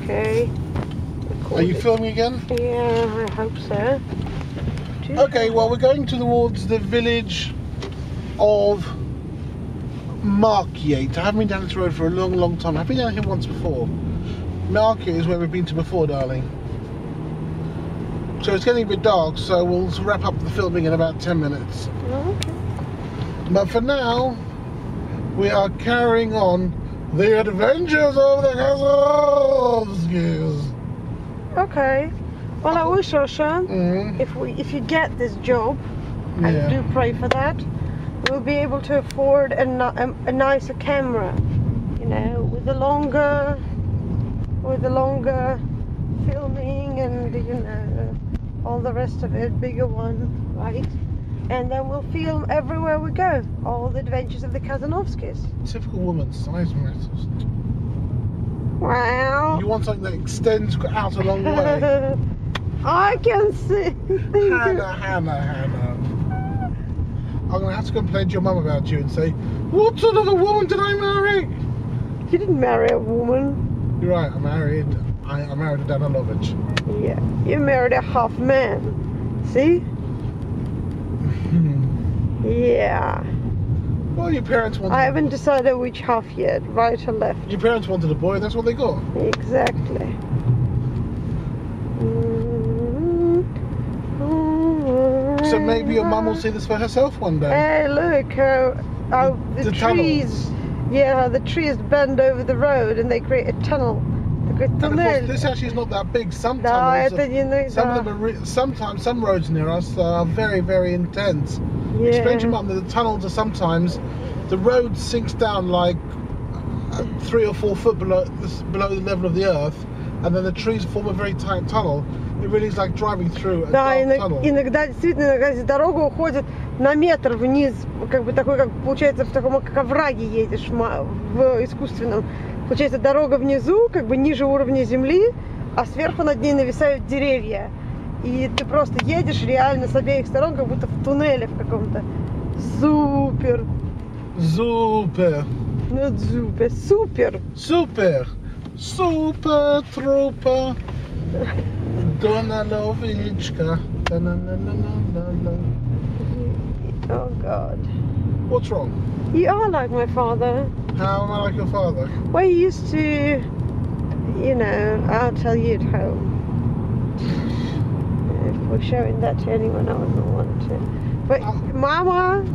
Okay. Are you filming again? Yeah, I hope so. Okay, well, we're going towards the village of Markyate. I haven't been down this road for a long, long time. I've been down here once before. Markyate is where we've been to before, darling. So it's getting a bit dark, so we'll wrap up the filming in about 10 minutes. Okay. But for now, we are carrying on the adventures of the Kazovskis. Okay. Well, I wish, Osher, if you get this job, I do pray for that, we'll be able to afford a nicer camera, you know, with the longer filming and, you know, all the rest of it, bigger one, right? And then we'll film everywhere we go, all the adventures of the Kazanovskis. Typical woman, size matters. Wow. You want something that extends out a long way. I can see. Hannah. I'm going to have to complain to your mum about you and say, what sort of a woman did I marry? You didn't marry a woman. You're right, I married a Danilovich. Yeah, you married a half man. See? Yeah. Well, your parents wanted... I haven't decided which half yet, right or left. Your parents wanted a boy, and that's what they got. Exactly. So maybe your mum will see this for herself one day. Hey, look, the trees. Yeah, the trees bend over the road and they create a tunnel. And of course, this actually is not that big. Some tunnels, sometimes some roads near us are very, very intense. Yeah. Explain to your mum that the tunnels are sometimes, the road sinks down like 3 or 4 foot below the level of the earth, and then the trees form a very tight tunnel. It really is like driving through a dark tunnel. Иногда действительно дорога уходит на метр вниз, как бы такой, как получается в таком, как овраге едешь в искусственном. Получается дорога внизу, как бы ниже уровня земли, а сверху над ней нависают деревья. И ты просто едешь реально с обеих сторон, как будто в туннеле в каком-то. Супер. Super. Not super. Супер. Super. Super trooper. Donalovichka. Oh God. What's wrong? You are like my father. How am I like your father? Well, you used to, you know, I'll tell you at home. If we're showing that to anyone, I wouldn't want to. But мама,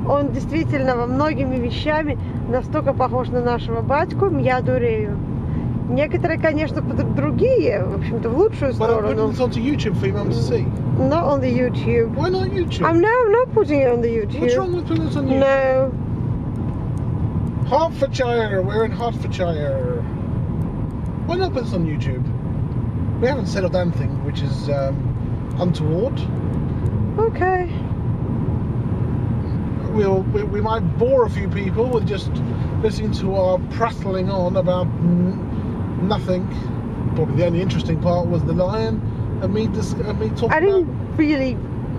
он действительно во многими вещами настолько похож на нашего батьку, я дурею. Некоторые, конечно, другие, в общем-то, в лучшую сторону. But I'm putting this onto YouTube for your mum to see. Not on the YouTube. Why not YouTube? I'm not putting it on the YouTube. What's wrong with putting this on YouTube? No. Hertfordshire, we're in Hertfordshire. Why not put this on YouTube? We haven't settled anything which is untoward. Okay. We might bore a few people with just listening to our prattling on about nothing. Probably the only interesting part was the lion and me talking. I didn't really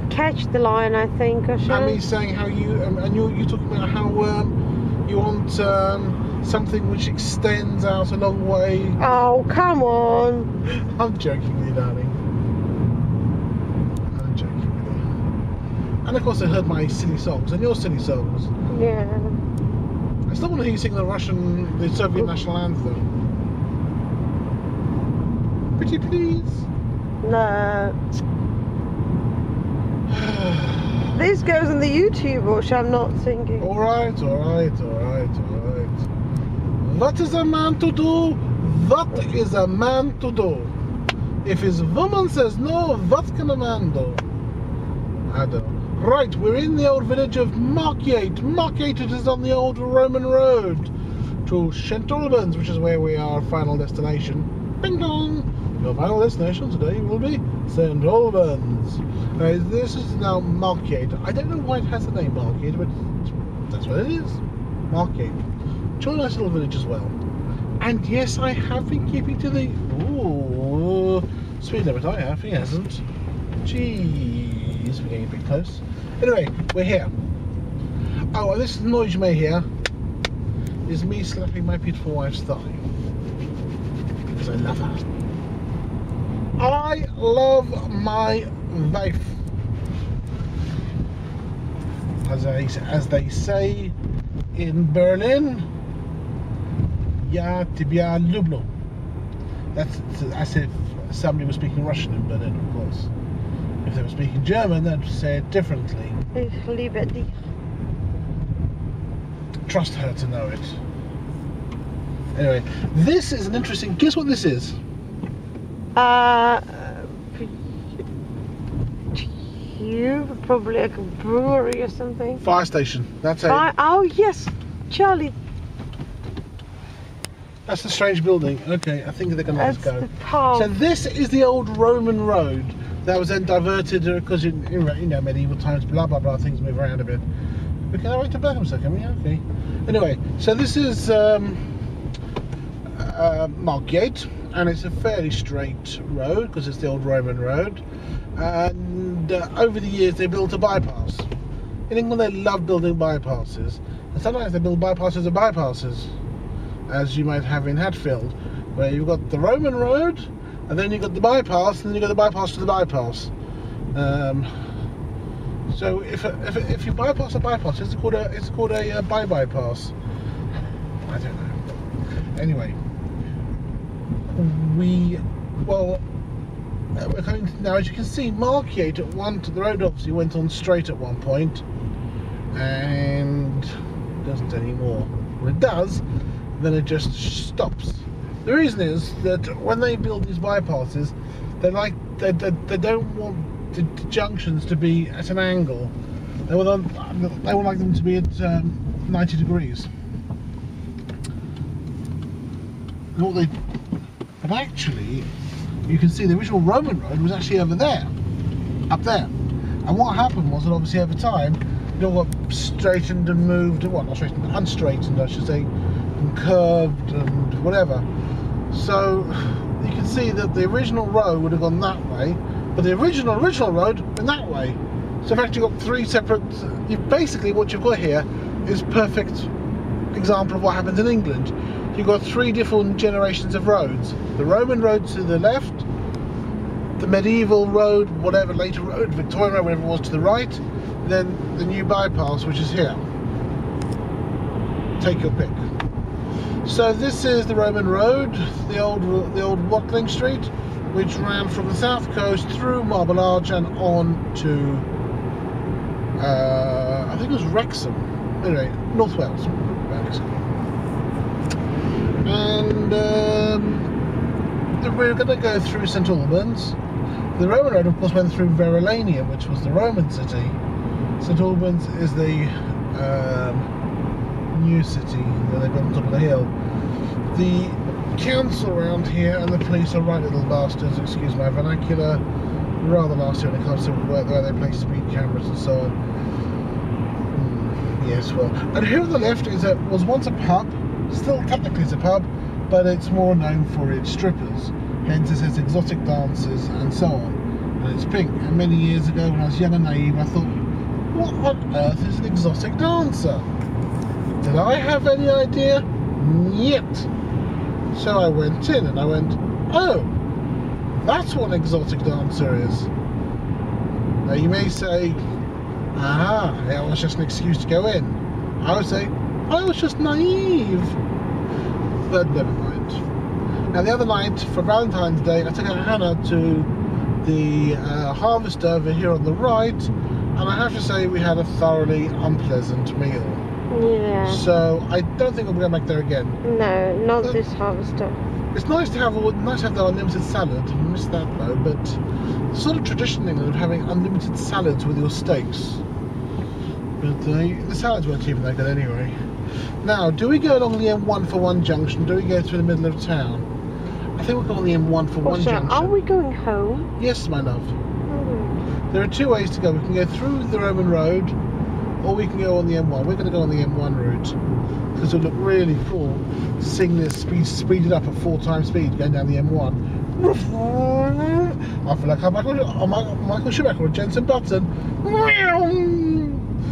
catch the lion, I think. And me saying how you talking about how you want something which extends out a long way. Oh, come on. I'm joking with you, darling. I'm joking with you. And of course I heard my silly songs and your silly songs. Yeah. I still want to hear you sing the Soviet national anthem. Pretty please? No. This goes on the YouTube, which I'm not singing. Alright. What is a man to do? What is a man to do? If his woman says no, what can a man do? I don't know. Right, we're in the old village of Markyate. Markyate, it is on the old Roman road to St Albans, which is where we are, final destination. Bing dong! Your final destination today will be St Albans. This is now Markyate. I don't know why it has the name Markyate, but that's what it is. Markyate. It's a nice little village as well. And yes, I have been keeping to the speed limit. I have, he hasn't. Jeez, we're getting a bit close. Anyway, we're here. Oh, and this noise you may hear is me slapping my beautiful wife's thigh. Because I love her. I love my wife. As they say in Berlin, ja тебя люблю. That's as if somebody was speaking Russian in Berlin, of course. If they were speaking German, they'd say it differently. Ich liebe dich. Trust her to know it. Anyway, this is an interesting. Guess what this is? Probably like a brewery or something. Fire station. That's it. Oh yes, Charlie. That's a strange building. Okay, I think they're going to let us go. The pub. So this is the old Roman road that was then diverted because in medieval times, blah blah blah, things move around a bit. We can wait to Berkhamsted, can we? Okay. Anyway, so this is Markgate, and it's a fairly straight road because it's the old Roman road. And over the years they built a bypass. In England they love building bypasses, and sometimes they build bypasses of bypasses, as you might have in Hatfield, where you've got the Roman road, and then you've got the bypass, and then you've got the bypass to the bypass. So if you bypass a bypass, it's called a bypass. I don't know. Anyway, we're coming to, now, as you can see, Markgate the road obviously went on straight at one point, and it doesn't anymore. When it does, then it just stops. The reason is that when they build these bypasses, they don't want the junctions to be at an angle. They would like them to be at 90 degrees. But actually, you can see the original Roman road was actually over there, up there. And what happened was that obviously over time, it all got straightened and moved, well, not straightened, unstraightened I should say, and curved and whatever. So you can see that the original road would have gone that way, but the original road went that way. So in fact you've got three separate, basically what you've got here is perfect example of what happens in England. You've got three different generations of roads. The Roman road to the left, the medieval road, whatever, later road, Victorian road, whatever it was, to the right, then the new bypass, which is here. Take your pick. So this is the Roman road, the old Watling Street, which ran from the south coast through Marble Arch and on to, I think it was Wrexham. Anyway, North Wales. And we're going to go through St Albans. The Roman road, of course, went through Verulamium, which was the Roman city. St Albans is the new city that they've got on top of the hill. The council around here and the police are right little bastards, excuse my vernacular, rather nasty when it comes to where they place speed cameras and so on. Yes, well, and here on the left was once a pub. Still technically it's a pub, but it's more known for its strippers, hence it says exotic dancers and so on, and it's pink. And many years ago when I was young and naive, I thought, what on earth is an exotic dancer? Did I have any idea? Yet. So I went in and I went, oh, that's what an exotic dancer is. Now you may say, aha, that was just an excuse to go in. I would say, I was just naive, but never mind. Now the other night for Valentine's Day, I took Hannah to the harvester over here on the right, and I have to say we had a thoroughly unpleasant meal. Yeah. So I don't think I'm going back there again. No, not this harvester. It's nice to have the unlimited salad. I miss that though, but the sort of tradition in England of having unlimited salads with your steaks. But the salads weren't even that good anyway. Now, do we go along the M1 for one junction? Do we go through the middle of town? I think we'll go on the M1 for one junction. Are we going home? Yes, my love. There are two ways to go. We can go through the Roman road, or we can go on the M1. We're going to go on the M1 route because it'll look really cool seeing this speeded up at 4 times speed going down the M1. I feel like I'm Michael Schumacher or Jensen Button.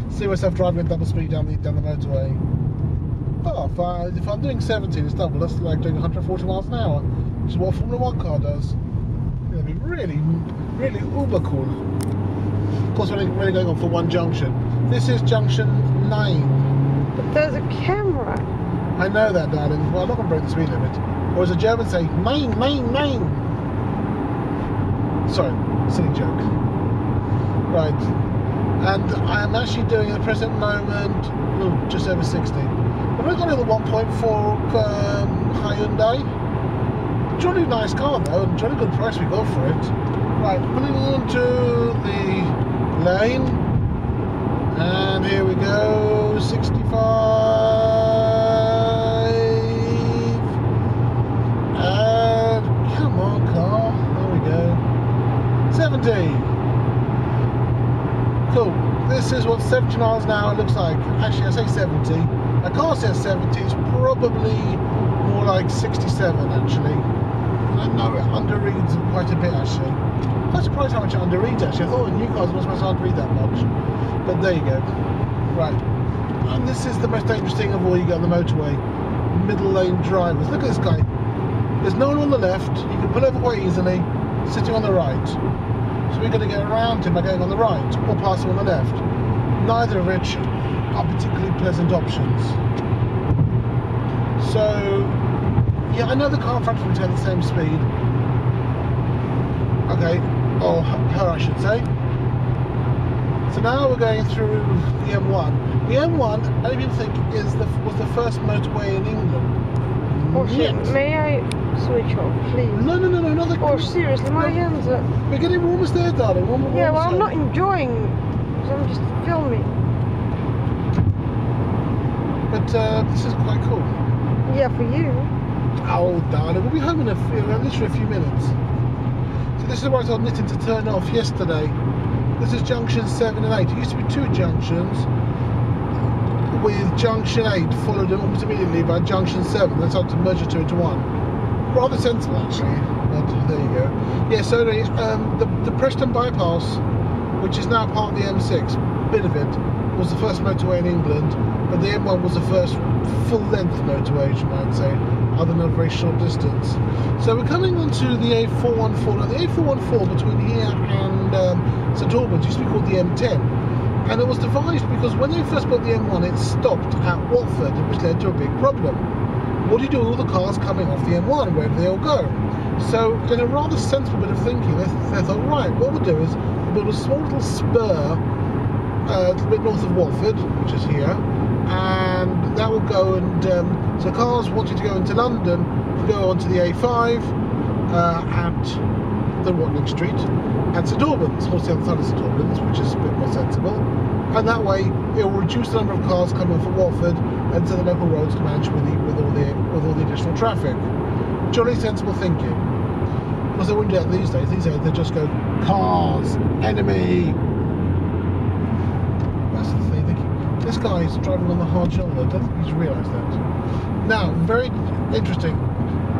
See myself driving at double speed down the motorway. Oh, if I'm doing 70, it's double. That's like doing 140 miles an hour. which is what a Formula 1 car does. It'll be really, really uber cool. Of course, we're only going on for one junction. This is junction 9. But there's a camera. I know that, darling. Well, I'm not going to break the speed limit. Or as the Germans say, Main. Sorry, silly joke. Right. And I am actually doing at the present moment, just over 60. I've only got a little 1.4 Hyundai. Jolly nice car though, and jolly good price we got for it. Right, putting on to the lane. And here we go, 65. And come on, car. There we go. 70. Cool. This is what 70 miles an hour looks like. Actually, I say 70. I can't say 70. It's probably more like 67, actually. I know it underreads quite a bit, actually. I'm quite surprised how much it underreads, actually. I thought in new cars it wasn't supposed to underread that much. But there you go. Right. And this is the most dangerous thing of all you get on the motorway. Middle lane drivers. Look at this guy. There's no one on the left. You can pull over quite easily, sitting on the right. So we're going to get around him by going on the right, or pass him on the left. Neither of which are particularly pleasant options. So, yeah, I know the car in front of me is at the same speed. Okay, or her I should say. So now we're going through the M1. The M1, I don't even think was the first motorway in England. Oh shit, may I switch off, please? No, not the... Oh, seriously, my hands are... We're almost there, darling. Yeah, well, I'm not enjoying, so I'm just filming. But this is quite cool. Yeah, for you. Oh, darling, we'll be home in literally a few minutes. So this is where I told Nitin to turn off yesterday. This is junction 7 and 8. It used to be 2 junctions, with junction 8 followed almost immediately by junction 7. That's how to merge the 2 into 1. Rather sensible, actually. But there you go. Yeah, so the Preston bypass, which is now part of the M6, bit of it, was the first motorway in England, but the M1 was the first full-length motorway, you might say, other than a very short distance. So we're coming onto the A414. Now, the A414 between here and St Albans used to be called the M10. And it was devised because when they first built the M1, it stopped at Watford, which led to a big problem. What do you do with all the cars coming off the M1? Where do they all go? So, in a rather sensible bit of thinking, they thought, right, what we'll do is we'll build a small little spur a little bit north of Watford, which is here, and that will go and so cars wanting to go into London will go onto the A5 at the Watling Street and St Albans, what's the other side of St Albans, which is a bit more sensible, and that way it will reduce the number of cars coming from Watford, and so the local roads can manage with all the additional traffic. Jolly sensible thinking. Because they wouldn't do that these days. These days they just go cars, enemy. That's the thing. This guy is driving on the hard shoulder. I don't think he's realised that. Now, very interesting.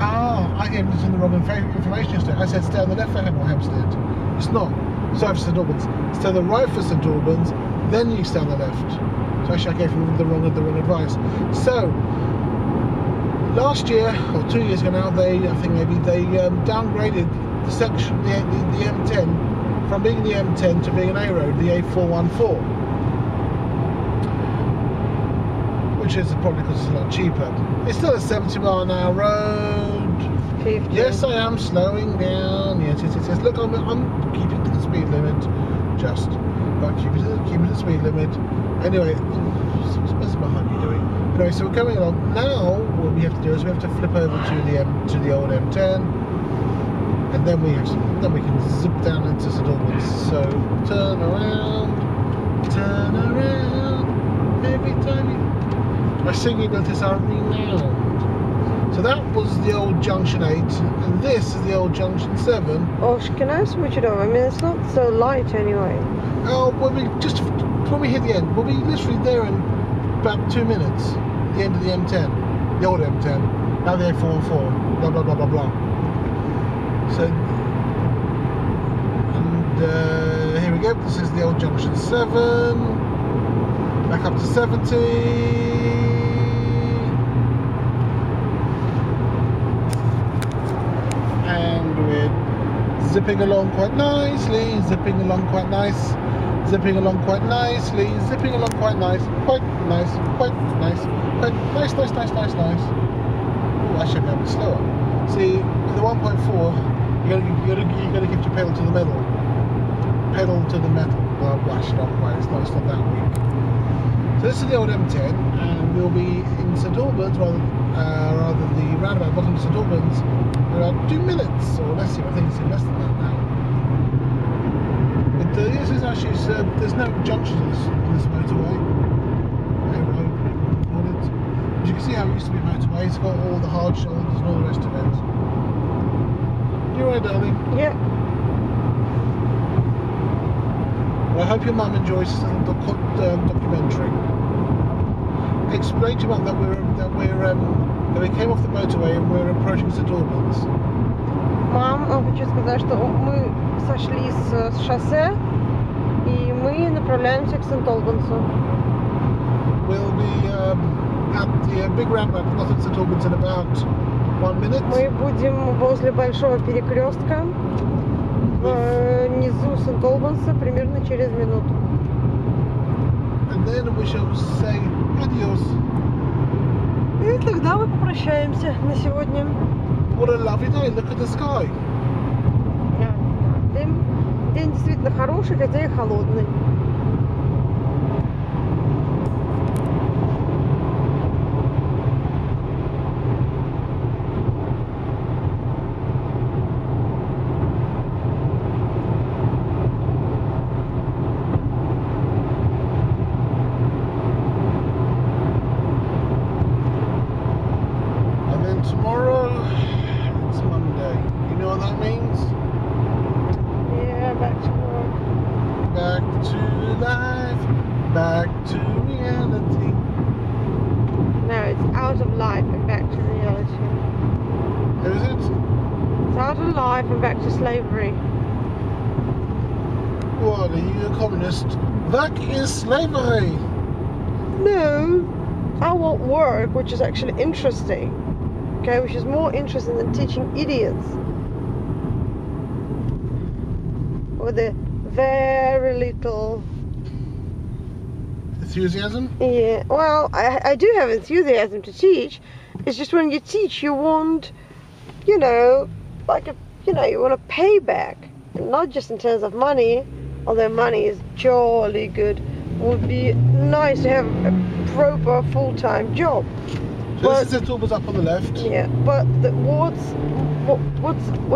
I gave him the wrong information yesterday. I said stay on the left for Hemel Hempstead. It's not. Sorry for St Albans. Stay on the right for St Albans, then you stay on the left. So actually I gave him the wrong advice. So last year, or 2 years ago now, they downgraded the section, the M10, from being the M10 to being an A road, the A414. Which is probably because it's a lot cheaper. It's still a 70-mile-an-hour road. 50. Yes, I am slowing down. Yes. Look, I'm keeping to the speed limit. Just, but keeping to the speed limit. Anyway, what's my honey doing? Anyway, so we're coming along now. What we have to do is we have to flip over to the old M10, and then we can zip down into St Albans. So turn around, every time you. My singing abilities are renowned. So that was the old Junction 8, and this is the old Junction 7. Oh, can I switch it over? I mean, it's not so light anyway. Oh, when we hit the end, we'll be literally there in about 2 minutes. The end of the M10, the old M10. Now the A414. Blah blah blah blah blah. So, and here we go. This is the old Junction 7. Back up to 70. zipping along quite nicely, zipping along quite nice, zipping along quite nicely, zipping along quite nice, quite nice, quite nice, quite nice, nice, nice, nice, nice. Oh, I should go a bit slower. See, with the 1.4, you gotta give your pedal to the metal. Pedal to the metal. Well, it's not quite. It's not that weak. So this is the old M10, and we'll be in St Albans, rather the roundabout bottom of St Albans, in about 2 minutes or less. I think it's in less than that now. But this is actually there's no junctions in this motorway. As you can see how it used to be a motorway. It's got all the hard shoulders and all the rest of it. You alright, darling? Yeah. Well, I hope your mum enjoys this little documentary. Explain to your mum that we came off the motorway and we're approaching St Albans. Мам, хочу сказать, что мы сошли с шоссе и мы направляемся к Сент-Олбансу. We'll be at the big roundabout north of St Albans in about 1 minute. Мы будем возле большого перекрестка внизу Сент-Олбанса примерно через минуту. And then we shall say adios. И тогда мы попрощаемся на сегодня. What a lovely day, look at the sky. День действительно хороший, хотя и холодный. Tomorrow, it's Monday. You know what that means? Yeah, back to work. Back to life, back to reality. No, it's out of life and back to reality. Is it? It's out of life and back to slavery. What, are you a communist? That is slavery! No, I want work which is actually interesting. Okay, which is more interesting than teaching idiots with a very little enthusiasm. Yeah, well, I do have enthusiasm to teach. It's just when you teach, you want, you know, you want a payback, and not just in terms of money. Although money is jolly good, would be nice to have a proper full-time job. So this is St. up on the left. Yeah, but what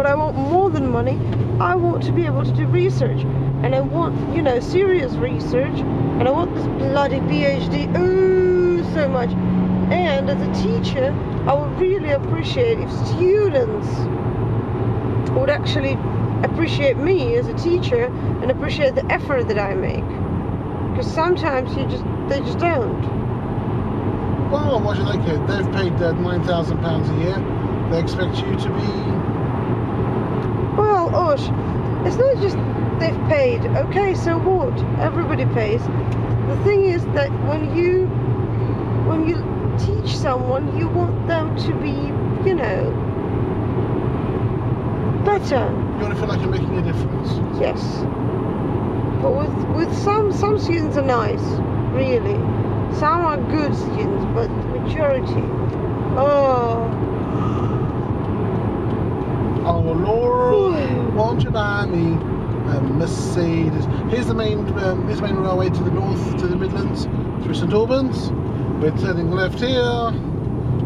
I want more than money, I want to be able to do research, and I want, you know, serious research, and I want this bloody PhD, so much. And as a teacher, I would really appreciate if students would actually appreciate me as a teacher and appreciate the effort that I make, because sometimes they just don't. Well, what should they care? They've paid £9,000 a year. They expect you to be... Well, Osh, it's not just they've paid. Okay, so what? Everybody pays. The thing is that when you teach someone, you want them to be, you know, better. You want to feel like you're making a difference. Yes. But with some students are nice, really. Some are good students, but the majority, oh, Laura, won't you buy me a Mercedes? Here's the main railway to the north, to the Midlands, through St Albans. We're turning left here.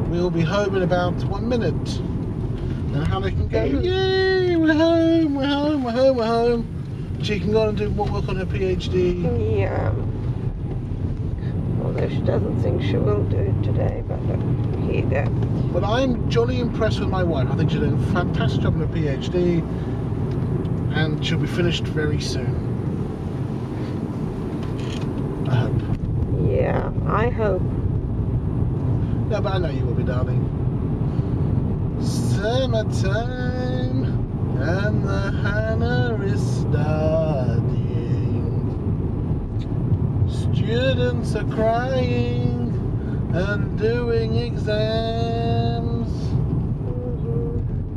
We'll be home in about 1 minute. And how they can go, yay, we're home, we're home, we're home, we're home. She can go and do more work on her PhD. Yeah. Although she doesn't think she will do it today, but here you go. But I'm jolly impressed with my wife. I think she's doing a fantastic job on her PhD, and she'll be finished very soon. I hope. Yeah, I hope. No, but I know you will be, darling. Summertime, and the Hannah is studying. Students are crying and doing exams.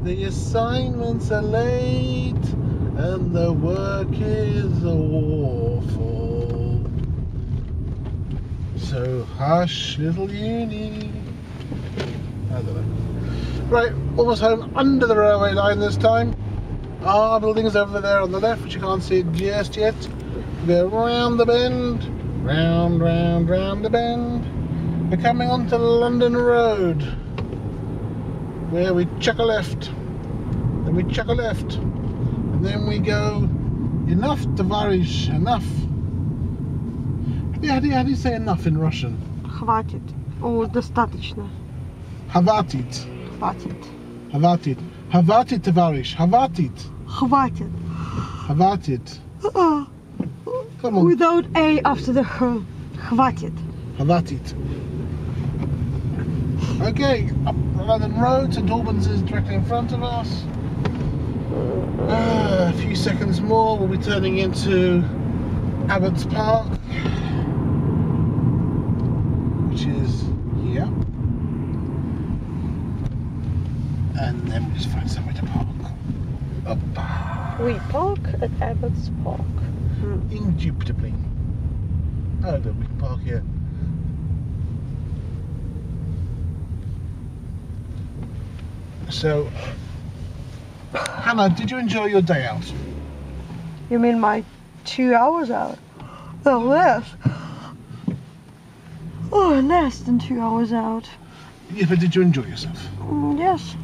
The assignments are late and the work is awful. So hush, little uni. I don't know. Right, almost home, under the railway line this time. Our building's over there on the left, which you can't see just yet. We go round the bend, round the bend. We're coming onto London Road, where we chuck a left, then we chuck a left, and then we go enough, Tavarish, enough. How do you say enough in Russian? Хватит. О, достаточно. Havatit. Хватит. Havatit. Havatit, Tavarish. Havatit. Хватит. Havatit. Come on. Without A after the H. Хватит. Havatit. Okay, up the London Road. St Albans is directly in front of us. A few seconds more, we'll be turning into Abbots Park, which is here. And then we'll just find somewhere to park. We park at Abbots Park. Indubitably. Oh, good, we can park here. So, Hannah, did you enjoy your day out? You mean my 2 hours out? Oh, less. Oh, less than 2 hours out. Yeah, but did you enjoy yourself? Yes.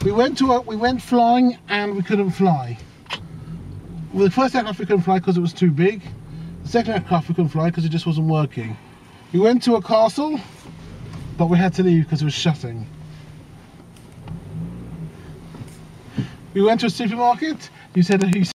We went flying and we couldn't fly. Well, the first aircraft we couldn't fly because it was too big. The second aircraft we couldn't fly because it just wasn't working. We went to a castle, but we had to leave because it was shutting. We went to a supermarket. You said